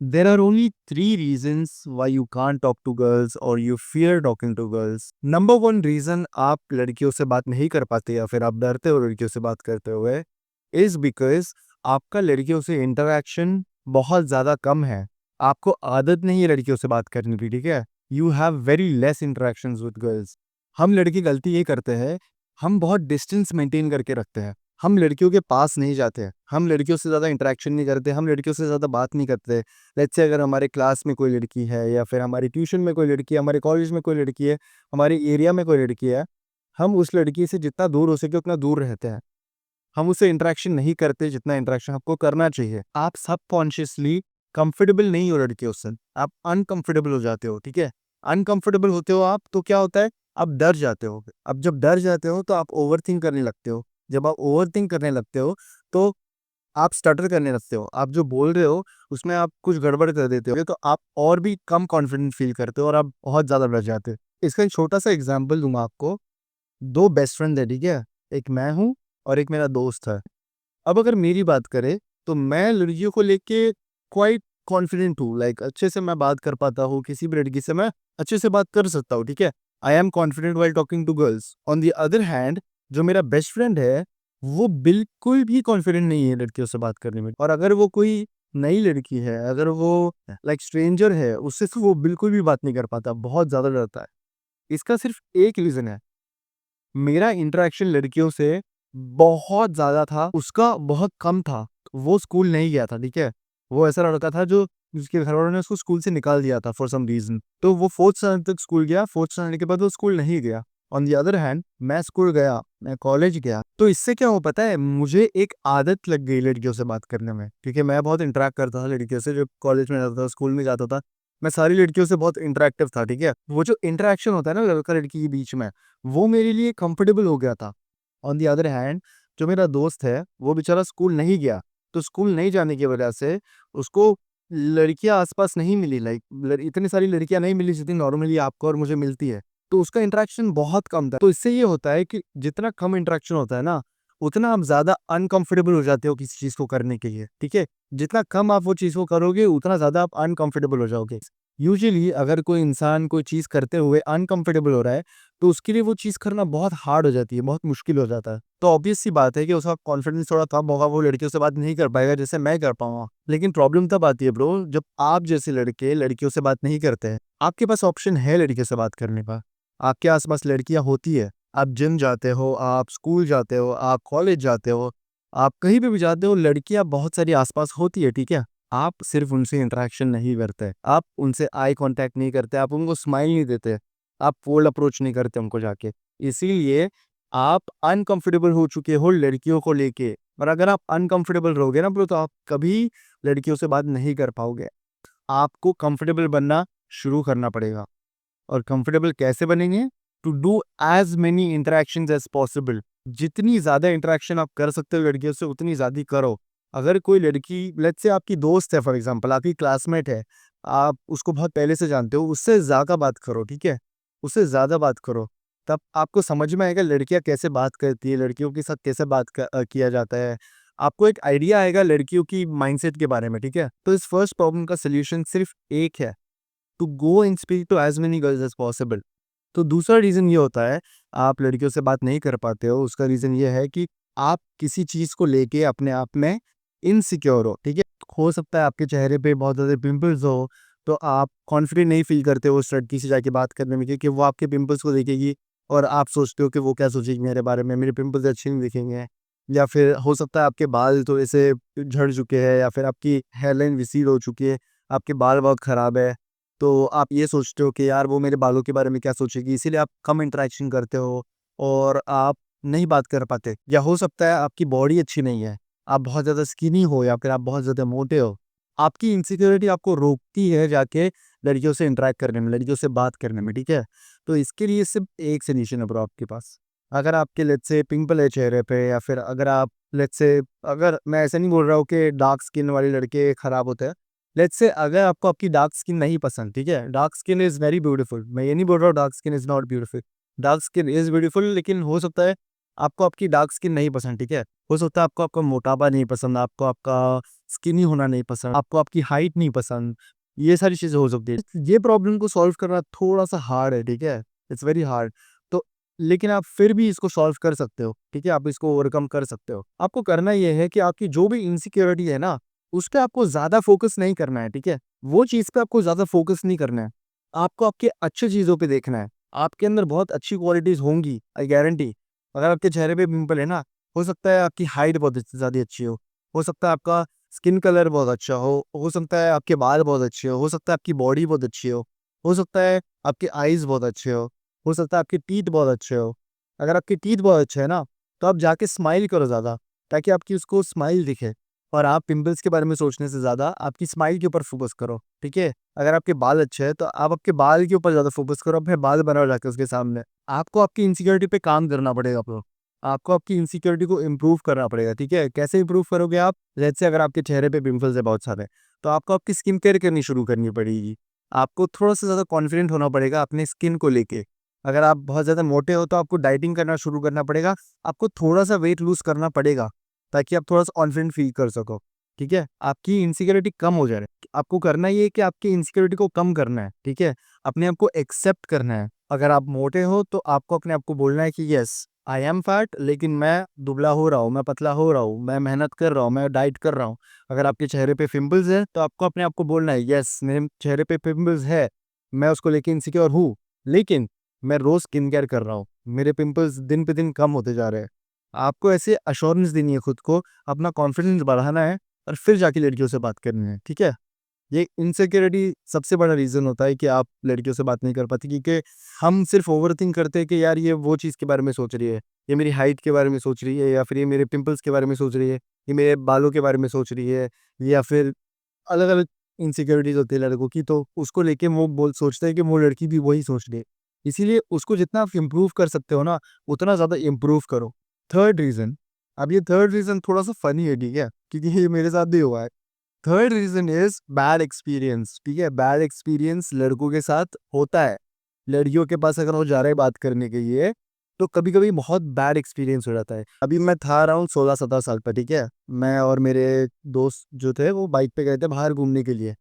There are only three reasons why you can't talk to girls or you fear talking to girls. Number one reason आप लड़कियों से बात नहीं कर पाते या फिर आप डरते हो लड़कियों से बात करते हुए इज बिकॉज आपका लड़कियों से इंटरेक्शन बहुत ज़्यादा कम है. आपको आदत नहीं है लड़कियों से बात करने की, ठीक है. You have very less interactions with girls. हम लड़की गलती ये करते हैं, हम बहुत डिस्टेंस मेंटेन करके रखते हैं. हम लड़कियों के पास नहीं जाते हैं, हम लड़कियों से ज़्यादा इंटरेक्शन नहीं करते, हम लड़कियों से ज़्यादा बात नहीं करते. लेट्स से अगर हमारे क्लास में कोई लड़की है या फिर हमारी ट्यूशन में कोई लड़की है, हमारे कॉलेज में कोई लड़की है, हमारे एरिया में कोई लड़की है, हम उस लड़की से जितना दूर हो सके उतना दूर रहते हैं. हम उससे इंटरेक्शन नहीं करते जितना इंटरेक्शन आपको करना चाहिए. आप सबकॉन्शियसली कंफर्टेबल नहीं हो लड़कियों से, आप अनकंफर्टेबल हो जाते हो, ठीक है. अनकंफर्टेबल होते हो आप तो क्या होता है, आप डर जाते हो. अब जब डर जाते हो तो आप ओवरथिंक करने लगते हो. जब आप ओवरथिंक करने लगते हो तो आप स्टटर करने लगते हो. आप जो बोल रहे हो उसमें आप कुछ गड़बड़ कर देते हो, तो आप और भी कम कॉन्फिडेंट फील करते हो और आप बहुत ज़्यादा डर जाते हो. इसका एक छोटा सा एग्जांपल दूंगा आपको. दो बेस्ट फ्रेंड है, ठीक है. एक मैं हूँ और एक मेरा दोस्त है. अब अगर मेरी बात करें तो मैं लड़कियों को लेके क्वाइट कॉन्फिडेंट हूँ. लाइक अच्छे से मैं बात कर पाता हूँ, किसी भी लड़की से मैं अच्छे से बात कर सकता हूँ, ठीक है. I am confident while talking to girls. On the other hand जो मेरा बेस्ट फ्रेंड है वो बिल्कुल भी कॉन्फिडेंट नहीं है लड़कियों से बात करने में. और अगर वो कोई नई लड़की है, अगर वो लाइक स्ट्रेंजर है, उससे तो वो बिल्कुल भी बात नहीं कर पाता, बहुत ज़्यादा डरता है. इसका सिर्फ एक रीज़न है, मेरा इंटरेक्शन लड़कियों से बहुत ज़्यादा था, उसका बहुत कम था. वो स्कूल नहीं गया था, ठीक है. वो ऐसा लड़का था जो जिसके घर वालों ने उसको स्कूल से निकाल दिया था फॉर सम रीज़न. तो वो 4th स्टैंडर्ड तक स्कूल गया, 4th स्टैंडर्ड के बाद वो स्कूल नहीं गया. ऑन द अदर हैंड मैं स्कूल गया, मैं कॉलेज गया. तो इससे क्या हुआ पता है, मुझे एक आदत लग गई लड़कियों से बात करने में, क्योंकि मैं बहुत इंटरेक्ट करता था लड़कियों से. जब कॉलेज में जाता था, स्कूल में जाता था, मैं सारी लड़कियों से बहुत इंटरेक्टिव था, ठीक है. वो जो इंटरेक्शन होता है ना लड़का लड़की के बीच में, वो मेरे लिए कंफर्टेबल हो गया था. ऑन द अदर हैंड जो मेरा दोस्त है वो बेचारा स्कूल नहीं गया, तो स्कूल नहीं जाने की वजह से उसको लड़कियां आसपास नहीं मिली. लाइक इतनी सारी लड़कियां नहीं मिली जितनी नॉर्मली आपको और मुझे मिलती है. तो उसका इंटरेक्शन बहुत कम था. तो इससे ये होता है कि जितना कम इंटरेक्शन होता है ना, उतना आप ज्यादा अनकंफर्टेबल हो जाते हो किसी चीज को करने के लिए, ठीक है. जितना कम आप वो चीज को करोगे उतना ज्यादा आप अनकंफर्टेबल हो जाओगे. यूजुअली अगर कोई इंसान कोई चीज करते हुए अनकंफर्टेबल हो रहा है तो उसके लिए वो चीज़ करना बहुत हार्ड हो जाती है, बहुत मुश्किल हो जाता है. तो ऑब्वियस सी बात है कि उसका कॉन्फिडेंस थोड़ा कम होगा, वो लड़कियों से बात नहीं कर पाएगा जैसे मैं कर पाऊँगा. लेकिन प्रॉब्लम तब आती है ब्रो, जब आप जैसे लड़के लड़कियों से बात नहीं करते हैं. आपके पास ऑप्शन है लड़कियों से बात करने का. आपके आस-पास लड़कियाँ होती है. आप जिम जाते हो, आप स्कूल जाते हो, आप कॉलेज जाते हो, आप कहीं पे भी जाते हो, लड़कियाँ बहुत सारी आस-पास होती है, ठीक है? आप सिर्फ़ उनसे इंटरेक्शन नहीं करते, आप उनसे आई कॉन्टैक्ट नहीं करते, आप उनको स्माइल नहीं देते. आप कोल्ड अप्रोच नहीं करते उनको जाके. इसीलिए आप अनकंफर्टेबल हो चुके हो लड़कियों को लेके. और अगर आप अनकंफर्टेबल रहोगे ना ब्रो, तो आप कभी लड़कियों से बात नहीं कर पाओगे. आपको कंफर्टेबल बनना शुरू करना पड़ेगा. और कंफर्टेबल कैसे बनेंगे? To do as many interactions as possible. जितनी ज़्यादा इंटरेक्शन आप कर सकते हो लड़कियों से उतनी ज़्यादा करो. अगर कोई लड़की लेट्स से आपकी दोस्त है, फॉर एग्जांपल आपकी क्लासमेट है, आप उसको बहुत पहले से जानते हो, उससे ज़्यादा बात करो, ठीक है. उससे ज़्यादा बात करो, तब आपको समझ में आएगा लड़कियाँ कैसे बात करती है, लड़कियों के साथ कैसे किया जाता है. आपको एक आइडिया आएगा लड़कियों की माइंडसेट के बारे में, ठीक है. तो इस फर्स्ट प्रॉब्लम का सोल्यूशन सिर्फ एक है, to go and speak to as many girls as possible. तो दूसरा रीज़न ये होता है, आप लड़कियों से बात नहीं कर पाते हो, उसका रीज़न ये है कि आप किसी चीज़ को लेके अपने आप में इनसिक्योर हो, ठीक है? हो सकता है आपके चेहरे पे बहुत ज़्यादा पिंपल्स हो, तो आप कॉन्फिडेंट नहीं फ़ील करते हो उस लड़की से जाके बात करने में, क्योंकि वो आपके पिंपल्स को देखेगी और आप सोचते हो कि वो क्या सोचेगी मेरे बारे में, मेरे पिंपल्स अच्छे नहीं दिखेंगे. या फिर हो सकता है आपके बाल थोड़े-से झड़ चुके हैं या फिर आपकी हेयरलाइन विसीड हो चुकी है, आपके बाल बहुत ख़राब है. तो आप ये सोचते हो कि यार वो मेरे बालों के बारे में क्या सोचेगी, इसीलिए आप कम इंटरेक्शन करते हो और आप नहीं बात कर पाते. या हो सकता है आपकी बॉडी अच्छी नहीं है, आप बहुत ज़्यादा स्किनी हो या फिर आप बहुत ज़्यादा मोटे हो. आपकी इनसिक्योरिटी आपको रोकती है जाके लड़कियों से इंटरेक्ट करने में, लड़कियों से बात करने में, ठीक है. तो इसके लिए सिर्फ एक सोल्यूशन है ब्रो आपके पास. अगर आपके लेट्स से पिंपल है चेहरे पे, या फिर अगर आप लेट्स से, अगर मैं ऐसा नहीं बोल रहा हूँ कि डार्क स्किन वाले लड़के खराब होते हैं. लेट्स से अगर आपको आपकी डार्क स्किन नहीं पसंद, ठीक है, dark skin is very beautiful. मैं ये नहीं बोल रहा हूँ dark skin is not beautiful. Dark skin is beautiful, लेकिन हो सकता है आपको आपकी डार्क स्किन नहीं पसंद, ठीक है? हो सकता है आपको आपका मोटापा नहीं पसंद, आपको आपका स्किनी होना नहीं पसंद, आपको आपकी हाइट नहीं पसंद, ये सारी चीज़ें हो सकती है। ये प्रॉब्लम को सॉल्व करना थोड़ा-सा हार्ड है, ठीक है? It's very hard. तो लेकिन आप फिर भी इसको सॉल्व कर सकते हो, ठीक है? आप इसको ओवरकम कर सकते हो। आपको करना ये है कि आपकी जो भी इनसिक्योरिटी है ना, उस पे आपको ज़्यादा फ़ोकस नहीं करना है, ठीक है? वो चीज़ पे आपको ज़्यादा फ़ोकस नहीं करना है। आपको आपके अच्छी चीज़ों पे देखना है। आपके अंदर बहुत अच्छी क्वालिटीज़ होंगी, आई गारंटी। अगर आपके चेहरे पे पिंपल है ना, हो सकता है आपकी हाइट बहुत ज़्यादा अच्छी हो सकता है आपका स्किन कलर बहुत अच्छा हो सकता है आपके बाल बहुत अच्छे हो सकता है आपकी बॉडी बहुत अच्छी हो सकता है आपके आईज़ बहुत अच्छे हो सकता है आपके टीथ बहुत अच्छे हो। अगर आपके टीथ बहुत अच्छे हैं ना, तो आप जाके स्माइल करो ज़्यादा, ताकि आपकी उसको स्माइल दिखे और आप पिंपल्स के बारे में सोचने से ज़्यादा आपकी स्माइल के ऊपर फ़ोकस करो, ठीक है? अगर आपके बाल अच्छे हैं, तो आप आपके बाल के ऊपर ज़्यादा फ़ोकस करो, अपने बाल बनाओ जाके उसके सामने। आपको आपकी इनसिक्योरिटी पे काम करना पड़ेगा ब्रो। आपको आपकी इनसिक्योरिटी को इम्प्रूव करना पड़ेगा, ठीक है? कैसे इम्प्रूव करोगे आप? जैसे अगर आपके चेहरे पे पिंपल्स है बहुत सारे, तो आपको आपकी स्किन केयर करनी शुरू करनी पड़ेगी। आपको थोड़ा-सा ज़्यादा कॉन्फिडेंट होना पड़ेगा अपने स्किन को लेके। अगर आप बहुत ज़्यादा मोटे हो, तो आपको डाइटिंग करना शुरू करना पड़ेगा। आपको थोड़ा-सा वेट लूज़ करना पड़ेगा, ताकि आप थोड़ा-सा कॉन्फिडेंट फ़ील कर सको, ठीक है? आपकी इनसिक्योरिटी कम हो जाए। आपको करना ये है कि आपकी इनसिक्योरिटी को कम करना है, ठीक है? अपने आप को एक्सेप्ट करना है। अगर आप मोटे हो, तो आपको अपने आप को बोलना है कि येस, आई एम फैट, लेकिन मैं दुबला हो रहा हूँ, मैं पतला हो रहा हूँ, मैं मेहनत कर रहा हूँ, मैं डाइट कर रहा हूँ। अगर आपके चेहरे पे पिंपल्स है, तो आपको अपने आप को बोलना है, येस, मेरे चेहरे पे पिंपल्स है, मैं उसको लेके इनसिक्योर हूँ, लेकिन मैं रोज़ स्किन केयर कर रहा हूँ। मेरे पिंपल्स दिन पे दिन कम होते जा रहे हैं। आपको ऐसे एश्योरेंस देनी है खुद को, अपना कॉन्फिडेंस बढ़ाना है और फिर जाके लड़कियों से बात करनी है, ठीक है? ये इनसिक्योरिटी सबसे बड़ा रीज़न होता है कि आप लड़कियों से बात नहीं कर पाते, क्योंकि हम सिर्फ़ ओवरथिंक करते हैं कि यार ये वो चीज़ के बारे में सोच रही है, ये मेरी हाइट के बारे में सोच रही है, या फिर ये मेरे पिंपल्स के बारे में सोच रही है, ये मेरे बालों के बारे में सोच रही है, या फिर अलग-अलग इनसिक्योरिटीज़ होती है लड़कों की, तो उसको लेके वो बोल सोचते हैं कि वो लड़की भी वही सोच रही है। इसीलिए उसको जितना आप इम्प्रूव कर सकते हो ना, उतना ज़्यादा इम्प्रूव करो। थर्ड रीज़न, अब ये थर्ड रीज़न थोड़ा-सा फ़नी है, ठीक है? क्योंकि ये मेरे साथ भी हुआ है। Third reason is bad experience, ठीक है? बैड एक्सपीरियंस लड़कों के साथ होता है। लड़कियों के पास अगर वो जा रहे हैं बात करने के लिए, तो कभी-कभी बहुत बैड एक्सपीरियंस हो जाता है। अभी मैं था अराउंड 16-17 साल का, ठीक है? मैं और मेरे दोस्त जो थे, वो बाइक पे गए थे बाहर घूमने के लिए।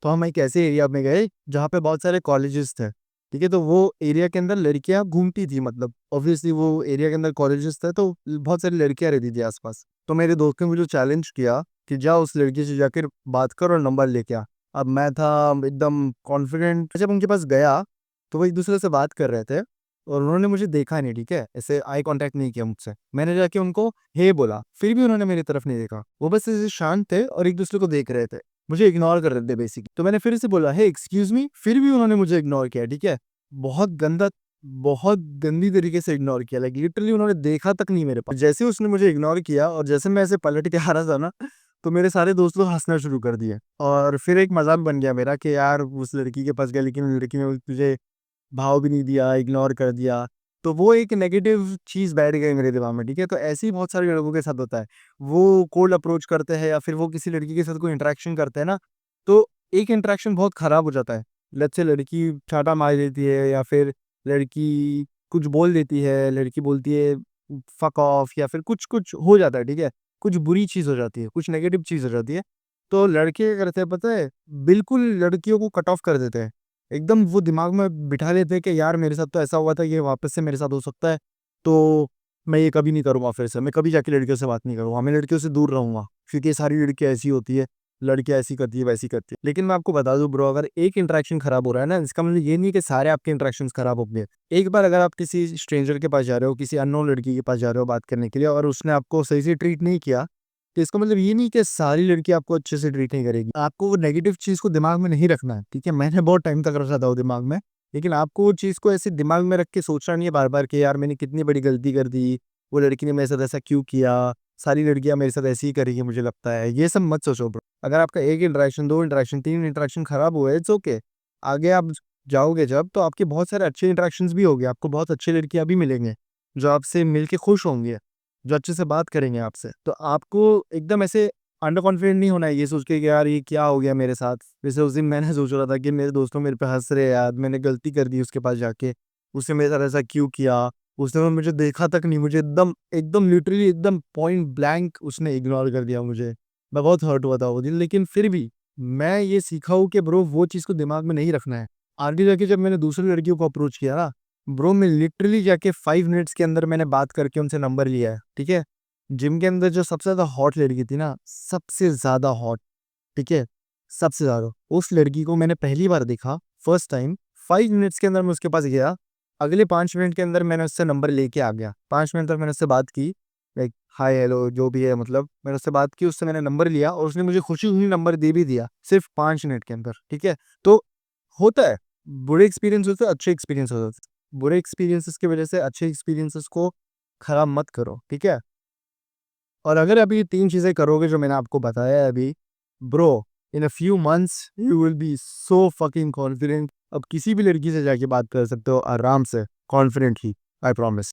तो हम एक ऐसे एरिया में गए जहाँ पे बहुत सारे कॉलेजेस थे, ठीक है? तो वो एरिया के अंदर लड़कियाँ घूमती थी, मतलब ऑब्वियसली वो एरिया के अंदर कॉलेजेस थे, तो बहुत सारी लड़कियाँ रहती थी आस-पास। तो मेरे दोस्त ने मुझे चैलेंज किया कि जा उस लड़की से जाकर बात कर और नंबर लेके आ। अब मैं था एकदम कॉन्फिडेंट, जब उनके पास गया, तो वो एक-दूसरे से बात कर रहे थे और उन्होंने मुझे देखा नहीं, ठीक है? ऐसे आई कॉन्टैक्ट नहीं किया मुझसे। मैंने जाके उनको हे बोला, फिर भी उन्होंने मेरी तरफ नहीं देखा। वो बस ऐसे शांत थे और एक-दूसरे को देख रहे थे। मुझे इग्नोर कर रहे थे बेसिकली। तो मैंने फिर से बोला, हे एक्सक्यूज़ मी, फिर भी उन्होंने मुझे इग्नोर किया, ठीक है? बहुत गंदा, बहुत गंदी तरीके से इग्नोर किया, लाइक लिटरली उन्होंने देखा तक नहीं मेरे पास। जैसे ही उसने मुझे इग्नोर किया और जैसे मैं ऐसे पलट के आ रहा था ना, तो मेरे सारे दोस्त लोग हँसना शुरू कर दिए और फिर एक मज़ाक बन गया मेरा कि यार उस लड़की के पास गया, लेकिन लड़की ने तुझे भाव भी नहीं दिया, इग्नोर कर दिया। तो वो एक नेगेटिव चीज़ बैठ गई मेरे दिमाग में, ठीक है? तो ऐसे ही बहुत सारे लड़कों के साथ होता है। वो कोल्ड अप्रोच करते हैं या फिर वो किसी लड़की के साथ कोई इंटरेक्शन करते हैं ना, तो एक इंटरेक्शन बहुत खराब हो जाता है। लेट्स से लड़की चाँटा मार देती है या फिर लड़की कुछ बोल देती है, लड़की बोलती है फ़क ऑफ, या फिर कुछ-कुछ हो जाता है, ठीक है? कुछ बुरी चीज़ हो जाती है, कुछ नेगेटिव चीज़ हो जाती है। तो लड़के क्या करते हैं पता है? बिल्कुल लड़कियों को कट ऑफ कर देते हैं। एकदम वो दिमाग में बिठा लेते हैं कि यार मेरे साथ तो ऐसा हुआ था, ये वापस से मेरे साथ हो सकता है, तो मैं ये कभी नहीं करूँगा फिर से। मैं कभी जाके लड़कियों से बात नहीं करूँगा, मैं लड़कियों से दूर रहूँगा, क्योंकि ये सारी लड़कियाँ ऐसी होती है, लड़कियाँ ऐसी करती है, वैसी करती है। लेकिन मैं आपको बता दूँ ब्रो, अगर एक इंटरेक्शन खराब हो रहा है ना, इसका मतलब ये नहीं कि सारे आपके इंटरेक्शंस खराब हो गए। एक बार अगर आप किसी स्ट्रेंजर के पास जा रहे हो, किसी अननोन लड़की के पास जा रहे हो बात करने के लिए और उसने आपको सही से ट्रीट नहीं किया, तो इसका मतलब ये नहीं कि सारी लड़की आपको अच्छे से ट्रीट नहीं करेगी। आपको वो नेगेटिव चीज़ को दिमाग में नहीं रखना है, ठीक है? मैंने बहुत टाइम तक रखा था वो दिमाग में, लेकिन आपको वो चीज़ को ऐसे दिमाग में रख के सोचना नहीं है बार-बार कि यार मैंने कितनी बड़ी गलती कर दी, वो लड़की ने मेरे साथ ऐसा क्यों किया, सारी लड़कियाँ मेरे साथ ऐसे ही करेंगी मुझे लगता है। ये सब मत सोचो ब्रो। अगर आपका 1 इंटरेक्शन, 2 इंटरेक्शन, 3 इंटरेक्शन खराब हुआ है, इट्स ओके। आगे आप जाओगे जब, तो आपके बहुत सारे अच्छे इंटरेक्शंस भी होंगे, आपको बहुत अच्छी लड़कियाँ भी मिलेंगे, जो आपसे मिल के खुश होंगी, जो अच्छे से बात करेंगे आपसे। तो आपको एकदम ऐसे अंडर कॉन्फिडेंट नहीं होना है ये सोच के कि यार ये क्या हो गया मेरे साथ। जैसे उस दिन मैंने सोच रहा था कि मेरे दोस्तों मेरे पे हँस रहे हैं यार, मैंने गलती कर दी उसके पास जाके, उसने मेरे साथ ऐसा क्यों किया? उसने मुझे देखा तक नहीं, मुझे एकदम एकदम लिटरली एकदम पॉइंट ब्लैंक उसने इग्नोर कर दिया मुझे। मैं बहुत हर्ट हुआ था वो दिन, लेकिन फिर भी मैं ये सीखा हूँ कि ब्रो वो चीज़ को दिमाग में नहीं रखना है। आगे जाके जब मैंने दूसरी लड़कियों को अप्रोच किया ना, ब्रो मैं लिटरली जाके 5 मिनट्स के अंदर मैंने बात करके उनसे नंबर लिया है, ठीक है? जिम के अंदर जो सबसे ज़्यादा हॉट लड़की थी ना, सबसे ज़्यादा हॉट, ठीक है? सबसे ज़्यादा, उस लड़की को मैंने पहली बार देखा, फर्स्ट टाइम, 5 मिनट्स के अंदर मैं उसके पास गया। अगले 5 मिनट के अंदर मैंने उससे नंबर लेके आ गया। 5 मिनट तक मैंने उससे बात की, लाइक हाय, हेलो जो भी है, मतलब मैंने उससे बात की, उससे मैंने नंबर लिया और उसने मुझे खुशी-खुशी नंबर दे भी दिया, सिर्फ़ 5 मिनट के अंदर, ठीक है? तो होता है, बुरे एक्सपीरियंस होते हैं, अच्छे एक्सपीरियंस होते हैं। बुरे एक्सपीरियंसेस की वजह से अच्छे एक्सपीरियंसेस को खराब मत करो, ठीक है? और अगर अभी 3 चीज़ें करोगे जो मैंने आपको बताया है अभी, bro in a few months you will be so fucking confident. अब किसी भी लड़की से जाके बात कर सकते हो आराम से, कॉन्फिडेंटली, आई प्रॉमिस।